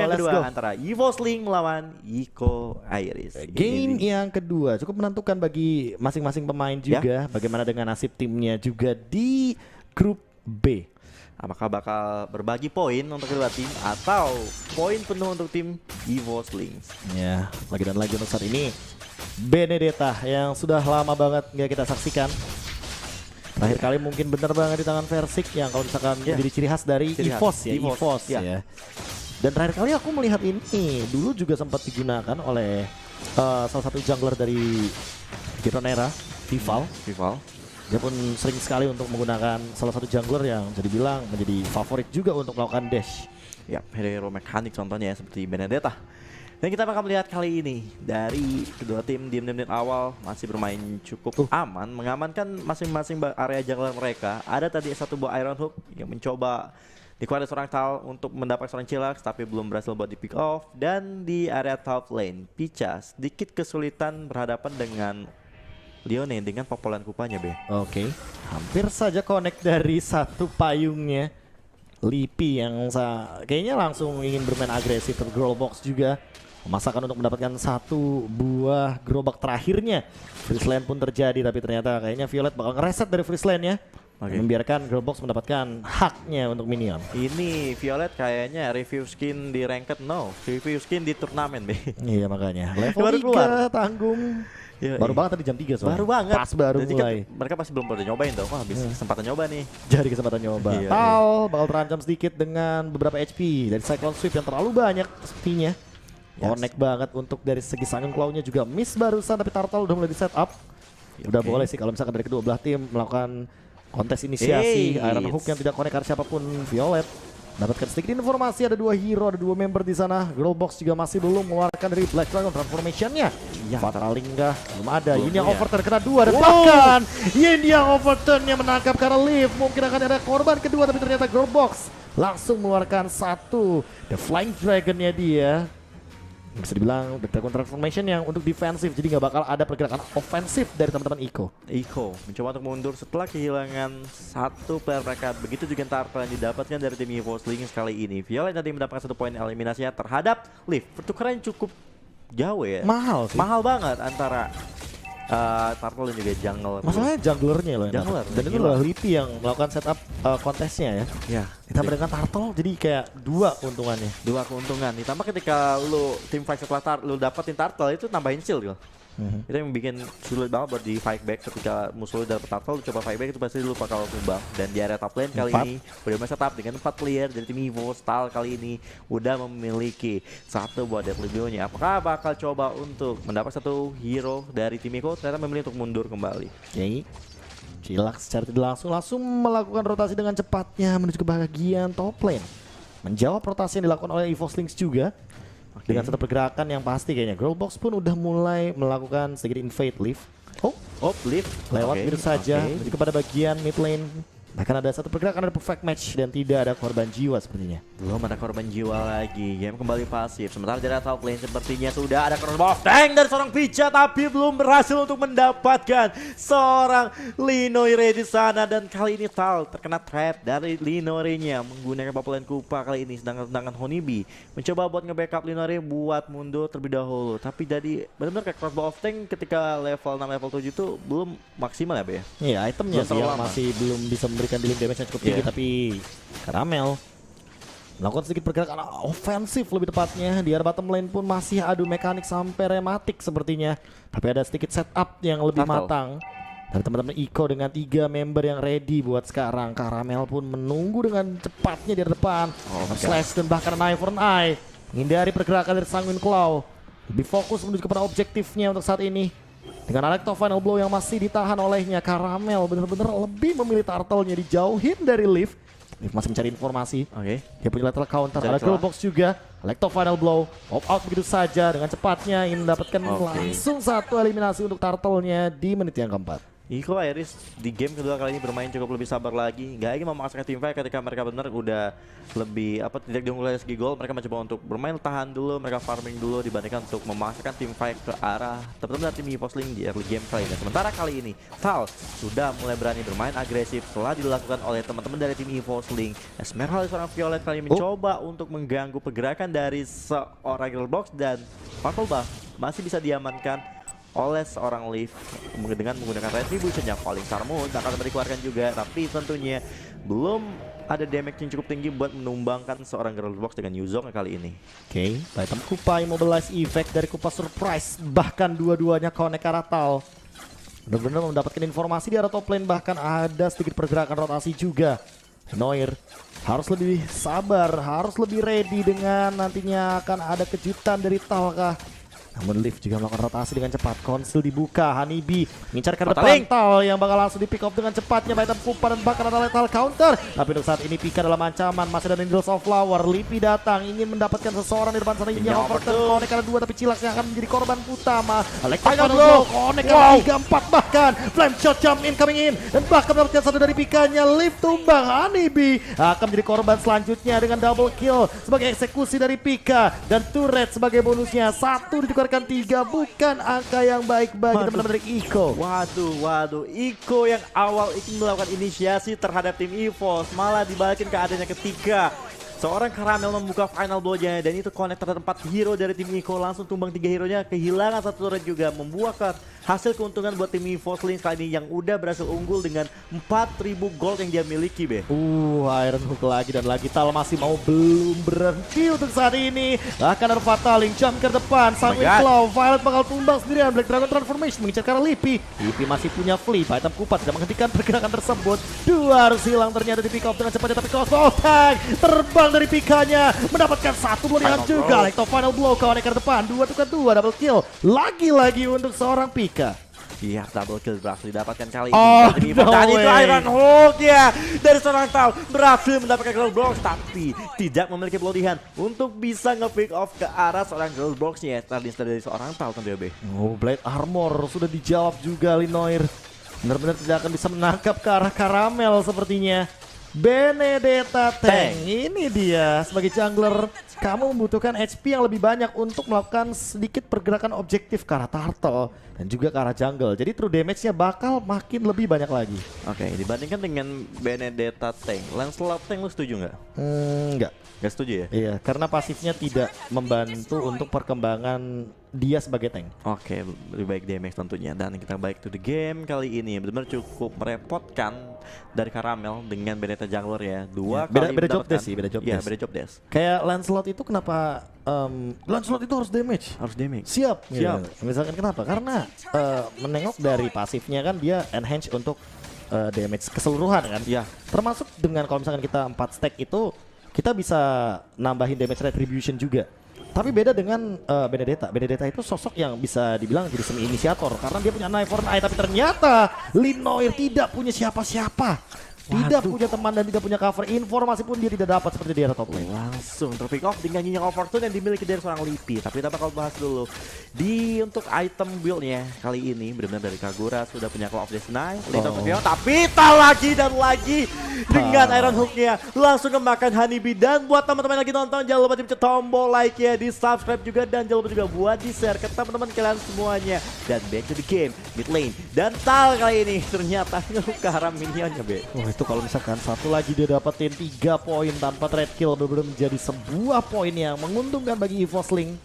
yang let's kedua go. antara EvoSling melawan Iko Iris. Game yang kedua cukup menentukan bagi masing-masing pemain juga. Bagaimana dengan nasib timnya juga di grup B. Apakah bakal berbagi poin untuk kedua tim atau poin penuh untuk tim EvoSling? Ya, lagi dan lagi untuk saat ini Benedetta yang sudah lama banget nggak kita saksikan. Terakhir kali mungkin bener banget di tangan Versik yang kalau misalkan menjadi ciri khas dari EVOS ya, EVOS ya. Dan terakhir kali aku melihat ini dulu juga sempat digunakan oleh salah satu jungler dari Gironera, Vival. Dia pun sering sekali untuk menggunakan salah satu jungler yang jadi bilang menjadi favorit juga untuk melakukan dash. Ya, hero mekanik contohnya ya, seperti Benedetta. Dan kita bakal melihat kali ini dari kedua tim di menit-menit awal masih bermain cukup aman, mengamankan masing-masing area jungler mereka. Ada tadi satu buah Iron Hook yang mencoba dikeluarkan seorang Tal untuk mendapat seorang Chillax tapi belum berhasil buat di pick off. Dan di area top lane, Picha sedikit kesulitan berhadapan dengan Leone dengan popolan kupanya Oke, hampir saja connect dari satu payungnya. Lipi yang kayaknya langsung ingin bermain agresif, tapi Girlbox juga memaksakan untuk mendapatkan satu buah gerobak terakhirnya. Freeze lane pun terjadi, tapi ternyata kayaknya Violet bakal ngereset dari freeze lane-nya. Membiarkan Girlbox mendapatkan haknya untuk minion. Ini Violet kayaknya review skin di ranked, review skin di turnamen Iya makanya level 3 tanggung. Baru banget tadi jam 3 soalnya. Baru banget. Pas baru jadi mulai. Mereka pasti belum pernah nyobain tuh. Wah, habis kesempatan nyoba nih. Jadi kesempatan nyoba. Tal bakal terancam sedikit dengan beberapa HP dari Cyclone Sweep yang terlalu banyak sepertinya. Connect banget untuk dari segi Sunken Claw-nya juga miss barusan, tapi Turtle udah mulai di setup. Udah boleh sih kalau misalkan dari kedua belah tim melakukan kontes inisiasi. Iron Hook yang tidak connect karena siapapun Violet. Dapatkan sedikit informasi, ada dua hero, ada dua member di sana. Girlbox juga masih belum mengeluarkan dari Black Dragon transformation-nya. Fatal Lingga belum ada. Ini yang overturn kena dua dan bahkan ini yang overturn yang menangkap karena Leaf. Mungkin akan ada korban kedua, tapi ternyata Girlbox langsung mengeluarkan satu. The Flying Dragon-nya dia. Bisa dibilang The Dragon Transformation yang untuk defensif, jadi nggak bakal ada pergerakan ofensif dari teman-teman Iko mencoba untuk mundur setelah kehilangan satu player mereka. Begitu juga Turtle yang didapatkan dari tim EvoSling kali ini. Violet tadi mendapatkan satu poin eliminasinya terhadap Leaf. Pertukaran cukup jauh ya, mahal banget antara Turtle dan juga jungle. Masalahnya junglernya loh yang dan itu adalah Lipi yang melakukan setup kontesnya ya. Ditambah dengan Turtle jadi kayak dua keuntungan. Ditambah ketika lu tim fight setelah lu dapetin Turtle itu tambahin shield gitu. Itu yang bikin sulit banget buat di fight back. Ketika musuh lu dapet Turtle, lu coba fight back itu pasti lu bakal tumbang. Dan di area top lane kali ini udah mulai setup dengan 4 player dari tim Evo. Style kali ini udah memiliki satu buat deadly duo-nya. Apakah bakal coba untuk mendapat satu hero dari tim Evo? Ternyata memilih untuk mundur kembali. Chillax secara tidak langsung melakukan rotasi dengan cepatnya menuju ke bagian top lane. Menjawab rotasi yang dilakukan oleh EvoSlings juga. Dengan satu pergerakan yang pasti kayaknya Girlbox pun udah mulai melakukan sedikit invade Leaf. Leaf lewat begitu saja menuju kepada bagian mid lane. Bahkan ada satu pergerakan, ada perfect match dan tidak ada korban jiwa sepertinya. Belum ada korban jiwa lagi, game kembali pasif. Sementara di top lane sepertinya sudah ada crossbow tank dari seorang Picha, tapi belum berhasil untuk mendapatkan seorang Linoire di sana. Dan kali ini Tal terkena trap dari Linoire-nya menggunakan popolan kupa kali ini. Sedangkan Honeybee mencoba buat nge-backup Linoire buat mundur terlebih dahulu. Tapi jadi benar-benar kayak crossbow of tank ketika level 6 level 7 itu belum maksimal ya, Iya, itemnya sih yang masih belum bisa memberikan dealing damage yang cukup tinggi, tapi Caramel melakukan sedikit pergerakan ofensif lebih tepatnya. Di area bottom lane pun masih adu mekanik sampai rematik sepertinya, tapi ada sedikit setup yang lebih matang dari teman-teman Iko dengan 3 member yang ready buat sekarang. Caramel pun menunggu dengan cepatnya di depan, slash dan bahkan eye for an eye, menghindari pergerakan dari Sanguine Claw, lebih fokus menuju kepada objektifnya untuk saat ini. Dengan Electro Final Blow yang masih ditahan olehnya, Caramel benar-benar lebih memilih Turtle-nya dijauhin dari Leaf. Leaf masih mencari informasi. Dia punya lateral counter, ada Girlbox juga. Electro Final Blow, pop out begitu saja dengan cepatnya ingin mendapatkan langsung satu eliminasi untuk Turtle-nya di menit yang keempat. Iko Iris di game kedua kali ini bermain cukup lebih sabar lagi. Gak ingin memaksakan team fight ketika mereka benar udah lebih tidak diunggul dari segi gol. Mereka mencoba untuk bermain tahan dulu, mereka farming dulu dibandingkan untuk memaksakan team fight ke arah teman-teman dari tim EVOSLING di early game kali ini. Sementara kali ini Tal sudah mulai berani bermain agresif setelah dilakukan oleh teman-teman dari tim EVOSLING. Esmeralda seorang Violet kali ini mencoba untuk mengganggu pergerakan dari seorang Girlbox dan Purple Buff masih bisa diamankan oleh seorang Leaf dengan menggunakan Retribution yang paling Sarmut akan dikeluarkan juga, tapi tentunya belum ada damage yang cukup tinggi buat menumbangkan seorang Girlbox dengan Yuzong kali ini. Oke, item Kupa Immobilize Effect dari Kupa Surprise, bahkan dua-duanya connect ke arah Tal. Benar-benar mendapatkan informasi di arah top lane, bahkan ada sedikit pergerakan rotasi juga. Noir harus lebih sabar, harus lebih ready dengan nantinya akan ada kejutan dari Tal kah. Namun Leaf juga melakukan rotasi dengan cepat. Konsul dibuka, Honeybee mengincar ke depan Tal yang bakal langsung di pick off dengan cepatnya. Item Kupa dan bahkan ada lethal counter. Tapi untuk saat ini Pika dalam ancaman. Masih ada Needles of Flower. Lipi datang ingin mendapatkan seseorang di depan sana. Yang overturn connect karena 2, tapi Chillax yang akan menjadi korban utama. Final blow connect karena 3-4 bahkan. Flame shot jump in coming in. Dan bahkan mendapatkan satu dari Pikanya. Leaf tumbang, Honeybee akan menjadi korban selanjutnya dengan double kill sebagai eksekusi dari Pika. Dan turret sebagai bonusnya. 1 ditukarkan 3, bukan angka yang baik bagi teman-teman dari Iko. Waduh, Iko yang awal ingin melakukan inisiasi terhadap tim EVOS malah dibalikin keadaannya ketika seorang Caramel membuka final blow-nya dan itu connect terhadap 4 hero dari tim Iko, langsung tumbang 3 hero-nya, kehilangan 1 turret juga, membuahkan hasil keuntungan buat tim EVOSLING kali ini yang udah berhasil unggul dengan 4.000 gold yang dia miliki, Be. Iron Hook lagi dan lagi. Tal masih mau belum berhenti untuk saat ini. Akan ada Fataling jump ke depan. Sanguine Claw, Violet bakal tumbang sendirian. Black Dragon Transformation mengincar ke arah Lipi. Lipi masih punya flip. Item Kupa tidak menghentikan pergerakan tersebut. 2 harus hilang ternyata di pick off dengan cepatnya, tapi crossbow tag terbang dari Pikanya, mendapatkan 1 blow juga. Lekto final blow connect ke depan. 2 tukar 2 double kill. Lagi-lagi untuk seorang Pika. Iya, double kill berhasil didapatkan kali ini. Dan itu Iron Hook ya dari seorang Tal berhasil mendapatkan Girlbox, tapi tidak memiliki pelatihan untuk bisa nge-pick off ke arah seorang Girlbox ya. Tadi dari seorang Tal tentu ya, Be. Blade Armor sudah dijawab juga Linoir. Benar-benar tidak akan bisa menangkap ke arah Caramel sepertinya. Benedetta Tank, ini dia sebagai jungler. Kamu membutuhkan HP yang lebih banyak untuk melakukan sedikit pergerakan objektif ke arah turtle dan juga ke arah jungle. Jadi true damage-nya bakal makin lebih banyak lagi. Oke, dibandingkan dengan Benedetta Tank, Lancelot Tank lu setuju nggak? Nggak setuju ya? Iya, karena pasifnya tidak membantu untuk perkembangan dia sebagai tank. Oke, lebih baik damage tentunya. Dan kita baik to the game kali ini. Benar-benar cukup merepotkan dari Caramel dengan Benedetta Jungler ya. Beda job desk sih, beda job desk. Beda job desk. Kayak Lancelot itu kenapa Lancelot itu harus damage? Harus damage. Siap. Misalkan kenapa? Karena menengok dari pasifnya kan dia enhance untuk damage keseluruhan kan. Iya. Termasuk dengan kalau misalkan kita 4 stack itu kita bisa nambahin damage retribution juga. Tapi beda dengan Benedetta. Benedetta itu sosok yang bisa dibilang jadi semi inisiator karena dia punya Knife for an Eye, tapi ternyata Linoir tidak punya siapa-siapa. Tidak punya teman dan tidak punya cover. Informasi pun dia tidak dapat seperti di era top lane. Langsung terpick off dengan nyinyang overtune yang dimiliki dari seorang Lipi. Tapi kita bakal bahas dulu di untuk item build-nya kali ini. Benar-benar dari Kagura sudah punya Claw of Destiny, tapi Tal lagi dan lagi dengan Iron Hook-nya langsung kemakan Honeybee. Dan buat teman-teman lagi nonton, jangan lupa dipencet tombol like ya, di subscribe juga, dan jangan lupa juga buat di share ke teman-teman kalian semuanya. Dan back to the game, mid lane dan Tal kali ini ternyata ngeluka haram minionnya, Be. Itu kalau misalkan satu lagi dia dapetin 3 poin tanpa trade kill, benar-benar menjadi sebuah poin yang menguntungkan bagi EVOSLING.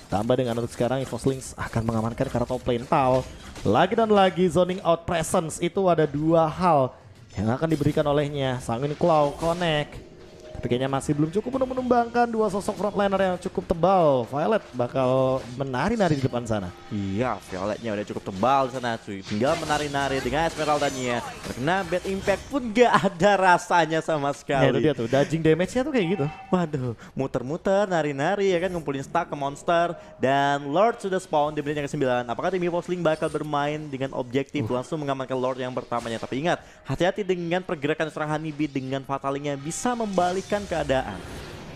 Tambah dengan untuk sekarang EVOSLING akan mengamankan karena top lane Tal. Lagi dan lagi zoning out presence, itu ada 2 hal yang akan diberikan olehnya. Sanguine Claw connect, tapi kayaknya masih belum cukup untuk menumbangkan 2 sosok frontliner yang cukup tebal. Violet bakal menari-nari di depan sana. Iya, Violetnya udah cukup tebal di sana cuy. Tinggal menari-nari dengan Esmeraldanya. Terkena bad impact pun gak ada rasanya sama sekali. Ya itu dia tuh, dodging damage-nya tuh kayak gitu. Waduh, muter-muter, nari-nari ya kan, ngumpulin stack ke monster. Dan Lord sudah spawn di menit yang ke-9. Apakah tim EVOSLING bakal bermain dengan objektif langsung mengamankan Lord yang pertamanya? Tapi ingat, hati-hati dengan pergerakan seorang Honeybee dengan Fatalingnya bisa membalik keadaan.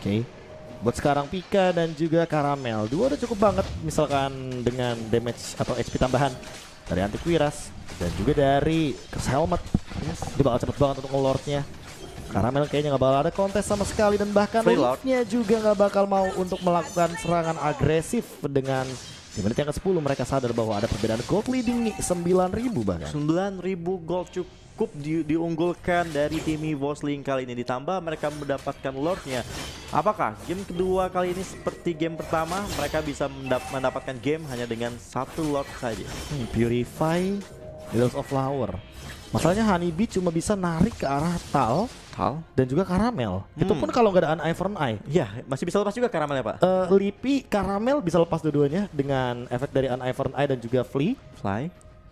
Oke. Buat sekarang Pika dan juga Caramel, 2 udah cukup banget misalkan dengan damage atau HP tambahan. dari Antiquiras dan juga dari Chris Helmet. Dia bakal cepet banget untuk nge-lordnya. Karamel kayaknya nggak bakal ada kontes sama sekali dan bahkan Leafnya juga nggak bakal mau untuk melakukan serangan agresif dengan di menit yang ke-10 mereka sadar bahwa ada perbedaan gold leading nih 9.000 bahkan. 9.000 gold cukup diunggulkan dari tim EVOSLINK kali ini, ditambah mereka mendapatkan Lordnya. Apakah game kedua kali ini seperti game pertama mereka bisa mendapatkan game hanya dengan satu Lord saja? Purify, Wheels of Flower. Masalahnya Honeybee cuma bisa narik ke arah Tal dan juga Karamel. Itu pun kalau nggak ada Univern Eye. Iya, masih bisa lepas juga Karamel ya Pak? Lipi, Karamel bisa lepas dua-duanya dengan efek dari Univern Eye dan juga Fly.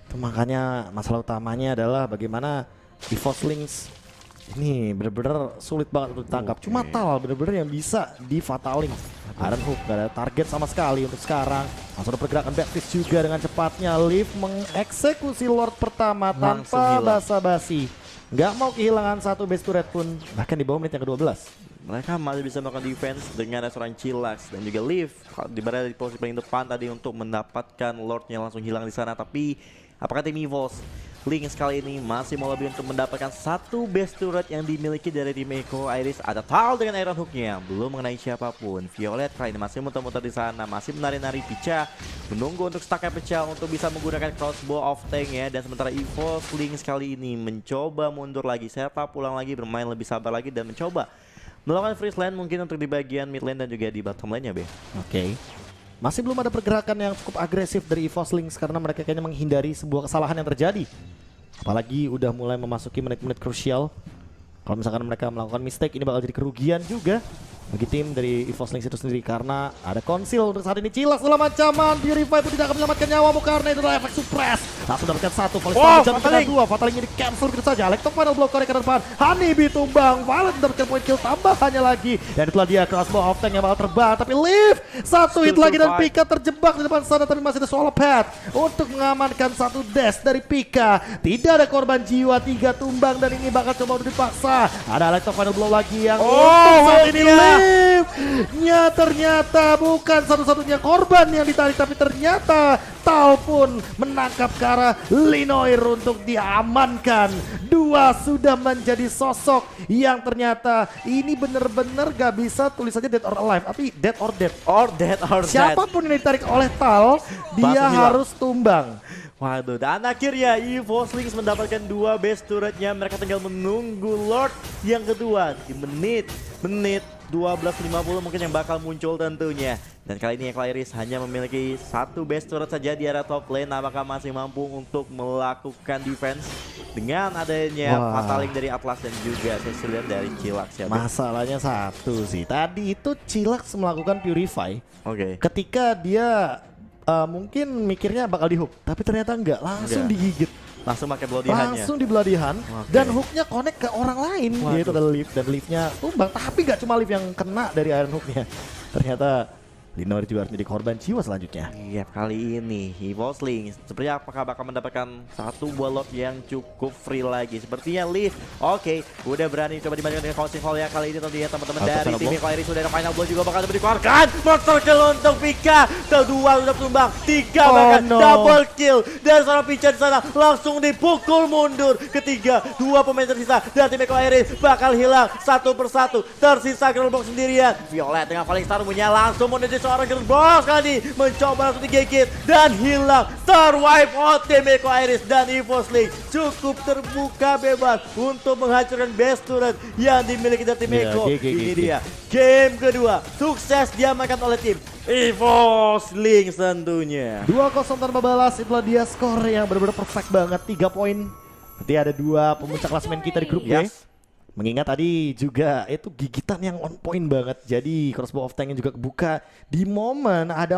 Itu makanya masalah utamanya adalah bagaimana EVOSLINK ini bener-bener sulit banget untuk ditangkap. Cuma Tal bener-bener yang bisa di Fataling. Iron Hook gak ada target sama sekali untuk sekarang. Langsung ada pergerakan Backfist juga dengan cepatnya. Leaf mengeksekusi Lord pertama tanpa basa-basi. Gak mau kehilangan satu base turret pun bahkan di bawah menit yang ke-12. Mereka masih bisa melakukan defense dengan seorang Chillax dan juga Leaf berada di posisi paling depan tadi untuk mendapatkan Lordnya langsung hilang di sana. Tapi apakah tim EVOSLINK sekali ini masih mau lebih untuk mendapatkan satu base turret yang dimiliki dari tim Echo Iris? Ada Tal dengan Iron Hooknya, belum mengenai siapapun. Violet kali ini masih muter-muter di sana, masih menari-nari Picha, menunggu untuk stacknya Picha untuk bisa menggunakan crossbow of tank ya. Dan sementara EVOSLINK sekali ini mencoba mundur lagi, setup pulang lagi, bermain lebih sabar lagi dan mencoba melakukan freeze lane mungkin untuk di bagian mid lane dan juga di bottom lane ya Be. Oke. Masih belum ada pergerakan yang cukup agresif dari EVOSLINK karena mereka kayaknya menghindari sebuah kesalahan yang terjadi. Apalagi udah mulai memasuki menit-menit krusial. Kalau misalkan mereka melakukan mistake ini bakal jadi kerugian juga bagi tim dari EVOSLINK itu sendiri karena ada konsil untuk saat ini. Chillax dalam ancaman, Purify pun tidak akan menyelamatkan nyawamu karena itu adalah efek suppress. Langsung dapatkan satu, Violet jam kedua, Fatalingnya di cancel begitu saja. Electro final block korek ke depan, Honeybee tumbang, Violet mendapatkan point kill tambahannya lagi. Dan itulah dia crossbow of tank yang bakal terbang, tapi Leaf satu hit lagi dan Pika terjebak di depan sana, tapi masih ada swallow pad untuk mengamankan satu dash dari Pika. Tidak ada korban jiwa, 3 tumbang dan ini bakal coba untuk dipaksa. Ada Electro final blow lagi yang untuk saat ini Leaf-nya ternyata bukan satu-satunya korban yang ditarik, tapi ternyata Tal pun menangkap ke arah Linoir untuk diamankan. 2 sudah menjadi sosok yang ternyata ini bener-bener gak bisa tulisannya dead or alive, tapi dead or dead. Siapapun yang ditarik oleh Tal, dia harus tumbang. Waduh, dan akhirnya EVOSLINK mendapatkan 2 base turretnya. Mereka tinggal menunggu Lord yang kedua di menit 12.50 mungkin yang bakal muncul tentunya. Dan kali ini Echo Iris hanya memiliki 1 base turret saja di area top lane. Apakah masih mampu untuk melakukan defense dengan adanya Fataling dari Atlas dan juga Cecilian dari Chillax ya? Masalahnya satu sih, tadi itu Chillax melakukan Purify. Ketika dia mungkin mikirnya bakal di hook, tapi ternyata enggak, langsung digigit. Langsung pakai bloodihannya. Langsung di bloodihan dan hooknya connect ke orang lain. Yaitu adalah Leaf dan Leafnya tumbang. Tapi gak cuma Leaf yang kena dari Iron Hooknya. Ternyata Linoir juga harus menjadi korban jiwa selanjutnya. Iya, kali ini EVOSLINK sepertinya apakah bakal mendapatkan 1 buah Lord yang cukup free lagi. Sepertinya Leaf udah berani coba dimajukan dengan Council Hall ya kali ini tentunya teman-teman dari tim Echo Iris. Sudah ada final blow juga bakal dikeluarkan. Monster kill untuk Pika. Kedua udah tumbang, 3 bahkan double kill. Dan seorang Picha di sana langsung dipukul mundur. Ketiga, 2 pemain tersisa dari tim Echo Iris bakal hilang satu persatu. Tersisa Girlbox sendirian. Violet dengan Falling Star punya langsung menuju seorang Girlbox kali mencoba langsung digigit dan hilang. Terwipe out tim Echo Iris dan EVOSLINK cukup terbuka bebas untuk menghancurkan base turret yang dimiliki dari tim Echo. Ini dia game kedua sukses diamankan oleh tim EVOSLINK tentunya. 2-0 tanpa balas, itulah dia skor yang benar-benar perfect banget, 3 poin. Nanti ada 2 pemuncak klasemen kita di grup B. Mengingat tadi juga itu gigitan yang on point banget. Jadi crossbow of tank juga kebuka di momen ada